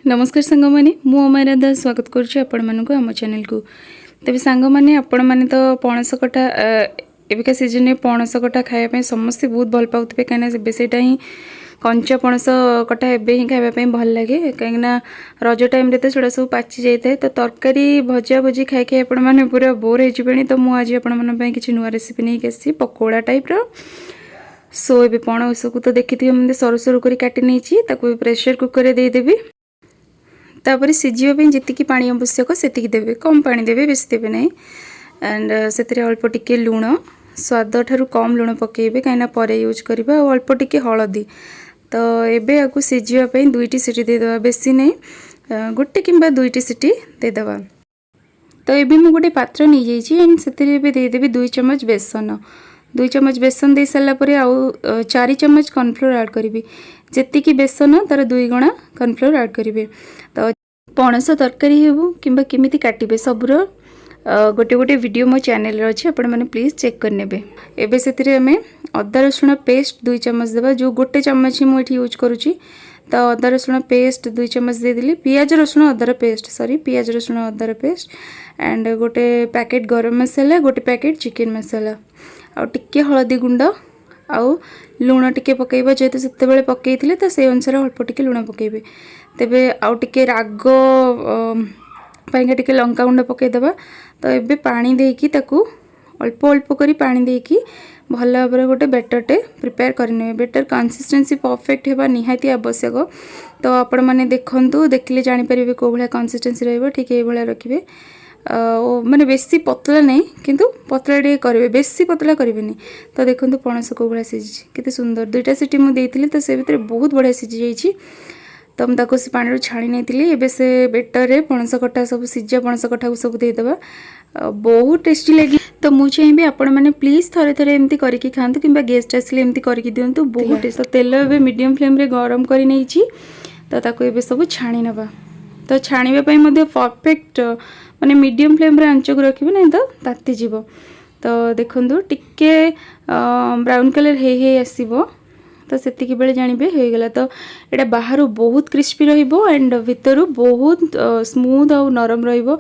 नमस्कार सांग मैंने मु अमराधा स्वागत करुच्ची आपण मानक आम चैनल को। तेज सांग मैंने आपण मैंने तो पणस कटा एबिका सीजन में पणस कटा खायापी समस्ते बहुत भल पाते कहीं सेटा ही कंचा पणस कटा एवं ही खायापी भल लगे कहीं रज टाइम तो सेटा सब पाची जाए तो तरकारी भजा भुजी खाई खाई आपण मैंने पूरा बोर हो तो मुझे आपण किसी नुआ रेसिपी नहीं आसी पकोड़ा टाइप सो ए पणस को तो देखी थी सरू सरू कर काटी नहीं प्रेशर कुकर देदेवी तापर सीझापी जी पानी आवश्यक से देवे कम पानी देवे बेस देवे ना एंड से अल्प टिके लुण स्वाद ठारू कम लुण पकेबे कहीं पर यूज करवा अल्प टिके हलदी तो एबे आपको सीझापी 2टी सीटी देदेवा बेसी नहीं गोटे किंबा 2टी सीटी देदेवा। तो ये मुझे गोटे पात्र नहीं जाइए एंड से देदेवी 2 चम्मच बेसन 2 चम्मच बेसन दे सारापर आउ 4 चम्मच कॉर्नफ्लोर ऐड करी जी बेसन तार 2 गुणा कॉर्नफ्लोर ऐड करेंगे। तो पणस तरकारी हेबू किंबा केमिति काटिबे सबुर गोटे गोटे वीडियो मो चैनल रे अछि आपण माने प्लीज चेक करने एबे सेतिरे हमें अदा रसुण पेस्ट 2 चम्मच देबा जो गोटे चम्मच ही मु एठी यूज करूची। तो अदा रसुण पेस्ट 2 चम्मच दे दिली पियाज रसुण अदार पेस्ट पियाज रसुण अदार पेस्ट एंड गोटे पैकेट गरम मसाला गोटे पैकेट चिकन मसाला आ टिके हळदी गुंड आउ लुण टिके पकेबा जेते सेते बेले पकेइथिले तो से अनुसार अल्प टिके लुण पकेबे तेबे आउ टिके राग पाइका टिके लंका गुंड पकेदेबा। तो एबे पानी देकी ताकू अल्प अल्प करी पानी देकी भल भाव गोटे बेटरटे प्रिपेयर करने बेटर कंसिस्टेंसी परफेक्ट हेबा निहाती आवश्यक। तो आपण माने देखंतु देखले जानि परिबे को भला कंसिस्टेंसी रहबो ठीक ए भला रखिबे माने बेसी पतला नहीं किंतु पतला टे करेंगे बेसी पतला करेंगे। तो देखो पणस को भाया सीझी केते सुंदर 2टा सीटी मुझे देती तो से भितर बहुत बढ़िया सीझी जाइए। तो मुझे से पानी छाणी नहीं एबे से बेटर रे पणस कटा सब सीझा पणस कटा को सब देदेबा बहुत टेस्टी लगी। तो मुझे चाहिए आपण मैंने प्लीज थे थे एमती करके खातु कि गेस्ट आसिले एमती करके दिंतु बहुत टेस्ट। तो तेल ए मीडियम फ्लेम रे गरम कर नहीं तो ताको एबे सब छाणी नबा। तो छाणीबा परफेक्ट माने मीडियम फ्लेम रे आंच को रखिबे नहीं तो ताती जीवो। तो देखंतु टिके ब्राउन कलर हे आसीबो तो सेतिकी बेले जानिबे हो गला। तो एटा बाहर बहुत क्रिस्पी रहिबो एंड भीतर बहुत स्मूथ और नरम रहिबो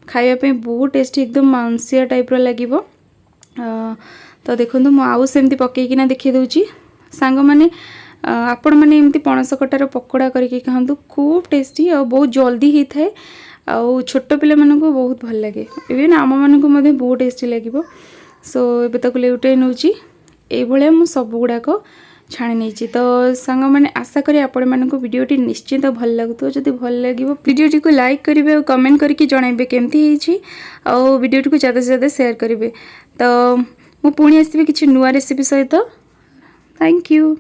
खाइबा पे बहुत टेस्टी एकदम मांसिया टाइप रो लागिबो। तो देखंतु मु आउ सेमती पकेइकिना देखि दउची सांग माने आपण माने एमती पणस कटार पकोड़ा करके खातु खूब टेस्टी और बहुत जल्दी ही थाए आउ छोट पिला मानकु बहुत भल लगे इवन आम मानकु मध्ये बहुत टेस्टी लागिबो। सो एबे ताकु लेउटे नउची ए भलिया मु सब गुडाक छाणी नहीं। तो सांग माने आशा करी आपण मानकु वीडियोटी निश्चित भल लागुतो जदि भल लागिबो वीडियोटी को लाइक करिवे और कमेंट करके जणाइबे केमती हिची और वीडियोटी को ज्यादा से ज्यादा शेयर करिवे। तो मु पुणी आसीबे किछि नुवा रेसिपी सहित। Thank you.